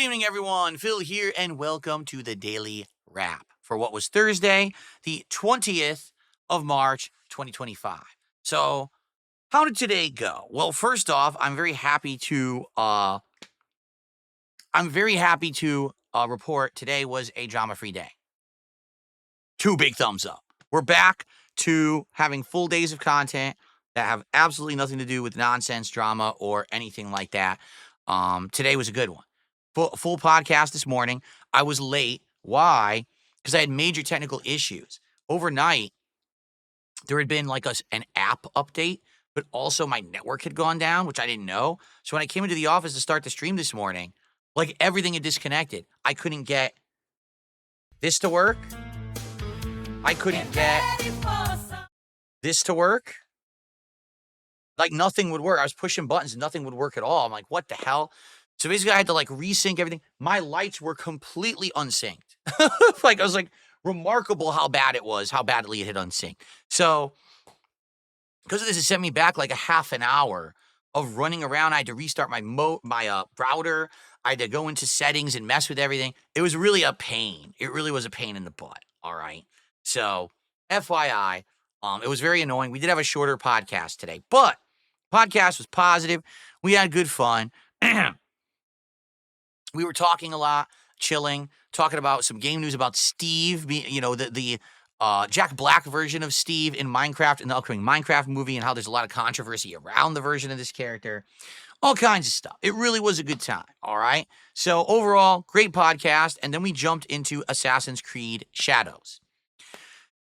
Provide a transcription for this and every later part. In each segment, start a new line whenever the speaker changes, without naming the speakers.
evening, everyone. Phil here, and welcome to the Daily Wrap for what was Thursday, the 20th of March, 2025. So, how did today go? Well, first off, I'm very happy to report today was a drama-free day. 2 big thumbs up. We're back to having full days of content that have absolutely nothing to do with nonsense, drama, or anything like that. Today was a good one. Full podcast this morning. I was late. Why? Because I had major technical issues. Overnight, there had been like an app update, but also my network had gone down, which I didn't know. So when I came into the office to start the stream this morning, like everything had disconnected. I couldn't get this to work. I couldn't get this to work. Like nothing would work. I was pushing buttons and nothing would work at all. I'm like, what the hell? So basically I had to like resync everything. My lights were completely unsynced. I was like, remarkable how bad it was, how badly it had unsynced. So because of this, it sent me back like a half an hour of running around. I had to restart my router. I had to go into settings and mess with everything. It was really a pain. It really was a pain in the butt. All right. So FYI, it was very annoying. We did have a shorter podcast today, but podcast was positive. We had good fun. We were talking a lot, chilling, talking about some game news about Steve, the Jack Black version of Steve in Minecraft, in the upcoming Minecraft movie, and how there's a lot of controversy around the version of this character. All kinds of stuff. It really was a good time, all right? So overall, great podcast, and then we jumped into Assassin's Creed Shadows.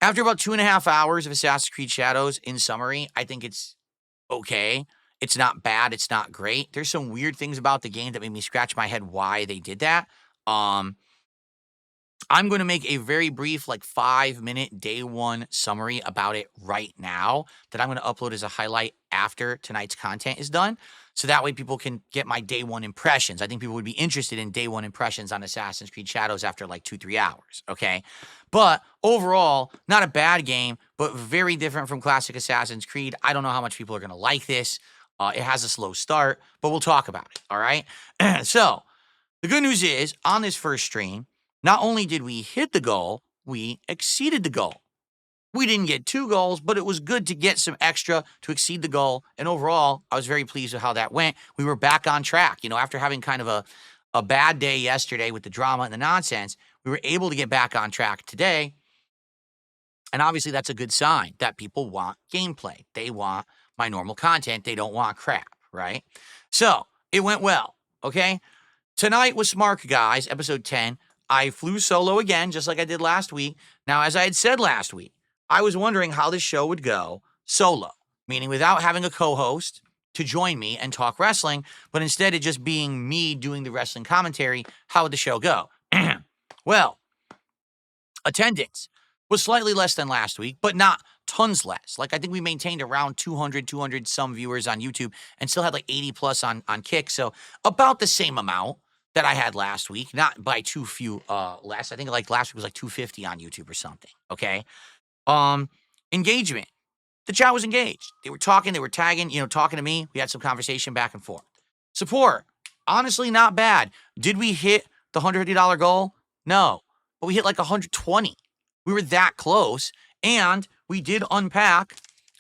After about 2.5 hours of Assassin's Creed Shadows, in summary, I think it's okay. It's not bad. It's not great. There's some weird things about the game that made me scratch my head why they did that. I'm going to make a very brief, like 5-minute day one summary about it right now that I'm going to upload as a highlight after tonight's content is done. So that way people can get my day one impressions. I think people would be interested in day one impressions on Assassin's Creed Shadows after like 2-3 hours. Okay. But overall, not a bad game, but very different from classic Assassin's Creed. I don't know how much people are going to like this. It has a slow start, but we'll talk about it. All right. So the good news is on this first stream, not only did we hit the goal, we exceeded the goal. We didn't get 2 goals, but it was good to get some extra to exceed the goal. And overall, I was very pleased with how that went. We were back on track. After having kind of a bad day yesterday with the drama and the nonsense, we were able to get back on track today. And obviously, that's a good sign that people want gameplay. They want my normal content. They don't want crap, right? So it went well, okay? Tonight was Smark, guys, episode 10. I flew solo again, just like I did last week. Now, as I had said last week, I was wondering how this show would go solo, meaning without having a co-host to join me and talk wrestling, but instead of just being me doing the wrestling commentary, how would the show go? Well, attendance was slightly less than last week, but not tons less. Like, I think we maintained around 200 some viewers on YouTube and still had like 80 plus on Kick. So about the same amount that I had last week, not by too few less. I think like last week was like 250 on YouTube or something. Okay. Engagement. The chat was engaged. They were talking, they were tagging, talking to me. We had some conversation back and forth. Support. Honestly, not bad. Did we hit the $150 goal? No. But we hit like 120. We were that close. And we did unpack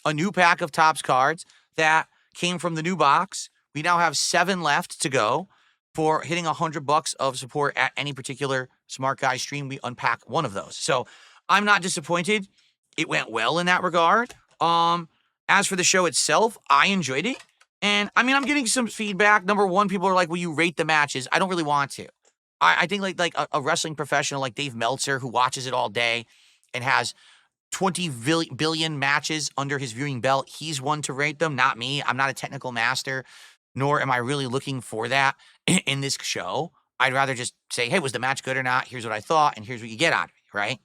a new pack of Topps cards that came from the new box. We now have 7 left to go. For hitting $100 of support at any particular Smart Guy stream, we unpack one of those. So I'm not disappointed. It went well in that regard. As for the show itself, I enjoyed it. And I mean, I'm getting some feedback. Number one, people are like, will you rate the matches? I don't really want to. I think like a wrestling professional like Dave Meltzer, who watches it all day and has 20 billion matches under his viewing belt, he's one to rate them, not me. I'm not a technical master, nor am I really looking for that in this show. I'd rather just say, hey, was the match good or not? Here's what I thought, and here's what you get out of it, right?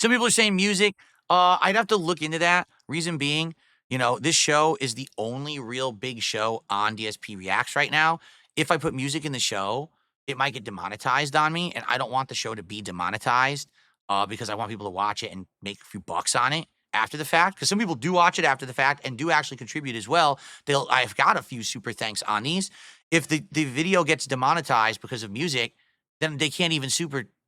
Some people are saying music. I'd have to look into that. Reason being, this show is the only real big show on DSP Reacts right now. If I put music in the show, it might get demonetized on me, and I don't want the show to be demonetized because I want people to watch it and make a few bucks on it after the fact, because some people do watch it after the fact and do actually contribute as well. I've got a few super thanks on these. If the video gets demonetized because of music, then they can't even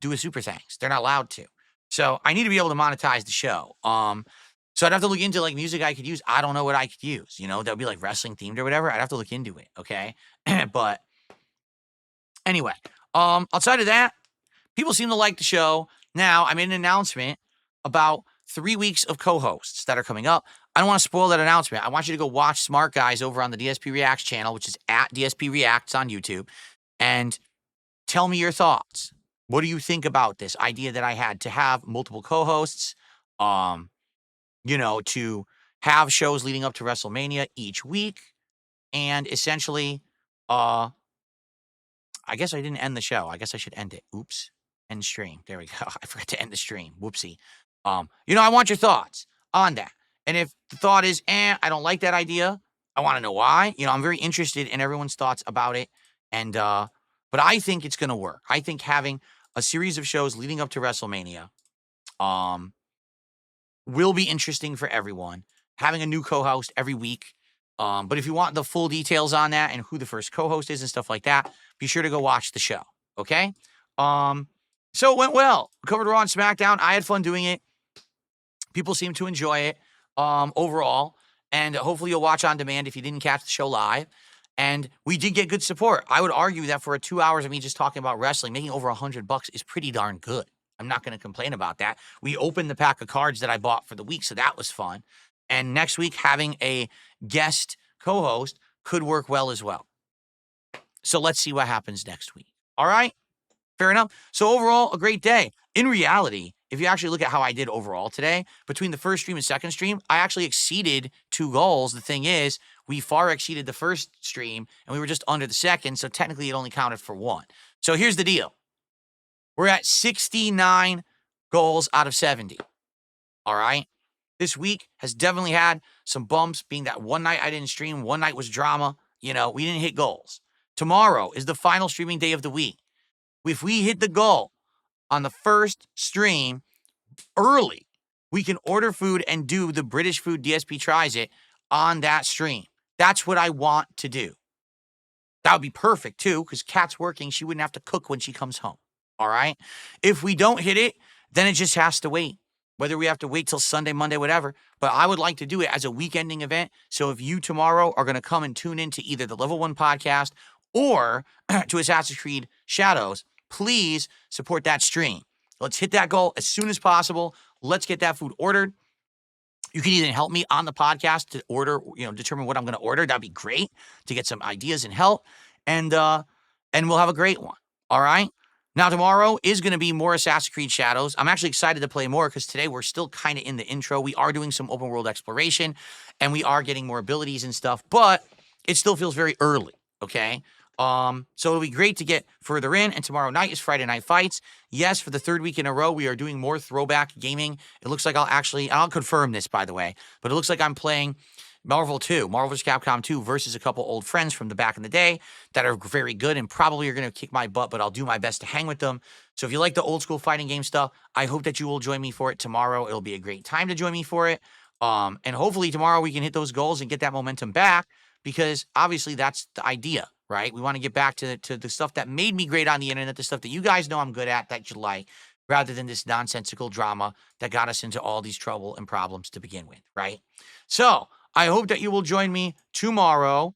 do a super thanks. They're not allowed to. So I need to be able to monetize the show. So I'd have to look into like music I could use. I don't know what I could use. You know, that would be like wrestling themed or whatever. I'd have to look into it. Okay. But anyway, outside of that, people seem to like the show. Now I made an announcement about 3 weeks of co-hosts that are coming up. I don't want to spoil that announcement. I want you to go watch Smark Guys over on the DSP Reacts channel, which is at DSP Reacts on YouTube, and tell me your thoughts. What do you think about this idea that I had to have multiple co-hosts? To have shows leading up to WrestleMania each week, and essentially, I guess I didn't end the show. I guess I should end it. Oops. End stream. There we go. I forgot to end the stream. Whoopsie. I want your thoughts on that. And if the thought is, I don't like that idea, I want to know why. I'm very interested in everyone's thoughts about it. And but I think it's gonna work. I think having a series of shows leading up to WrestleMania will be interesting for everyone. Having a new co-host every week. But if you want the full details on that and who the first co-host is and stuff like that, be sure to go watch the show. Okay? So it went well. We covered Raw and SmackDown. I had fun doing it. People seem to enjoy it overall. And hopefully you'll watch on demand if you didn't catch the show live. And we did get good support. I would argue that for 2 hours of me just talking about wrestling, making over $100 is pretty darn good. I'm not going to complain about that. We opened the pack of cards that I bought for the week, so that was fun. And next week, having a guest co-host could work well as well. So let's see what happens next week. All right? Fair enough. So overall, a great day. In reality, if you actually look at how I did overall today, between the first stream and second stream, I actually exceeded 2 goals. The thing is, we far exceeded the first stream, and we were just under the second, so technically it only counted for 1. So here's the deal. We're at 69 goals out of 70. All right? This week has definitely had some bumps, being that one night I didn't stream, one night was drama. We didn't hit goals. Tomorrow is the final streaming day of the week. If we hit the goal on the first stream early, we can order food and do the British Food DSP Tries It on that stream. That's what I want to do. That would be perfect, too, because Kat's working. She wouldn't have to cook when she comes home. All right? If we don't hit it, then it just has to wait. Whether we have to wait till Sunday, Monday, whatever. But I would like to do it as a week-ending event. So if you tomorrow are going to come and tune into either the Level 1 podcast or to Assassin's Creed Shadows, please support that stream. Let's hit that goal as soon as possible. Let's get that food ordered. You can either help me on the podcast to order, determine what I'm going to order. That'd be great to get some ideas and help. And we'll have a great one. All right? Now, tomorrow is going to be more Assassin's Creed Shadows. I'm actually excited to play more because today we're still kind of in the intro. We are doing some open world exploration and we are getting more abilities and stuff, but it still feels very early, okay? So it'll be great to get further in, and tomorrow night is Friday Night Fights. Yes, for the 3rd week in a row, we are doing more throwback gaming. It looks like I'll confirm this, by the way, but it looks like I'm playing Marvel vs. Capcom 2 versus a couple old friends from the back in the day that are very good and probably are going to kick my butt, but I'll do my best to hang with them. So if you like the old school fighting game stuff, I hope that you will join me for it tomorrow. It'll be a great time to join me for it. And hopefully tomorrow we can hit those goals and get that momentum back, because obviously that's the idea, right? We want to get back to the stuff that made me great on the internet, the stuff that you guys know I'm good at, that you like, rather than this nonsensical drama that got us into all these trouble and problems to begin with, right? So I hope that you will join me tomorrow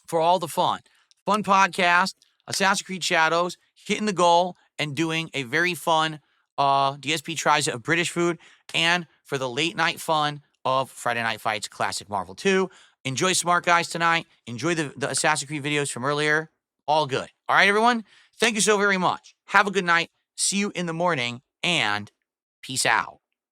for all the fun. Fun podcast, Assassin's Creed Shadows, hitting the goal, and doing a very fun DSP Tries It of British food, and for the late night fun of Friday Night Fights Classic Marvel 2. Enjoy Smart Guys tonight. Enjoy the Assassin's Creed videos from earlier. All good. All right, everyone? Thank you so very much. Have a good night. See you in the morning, and peace out.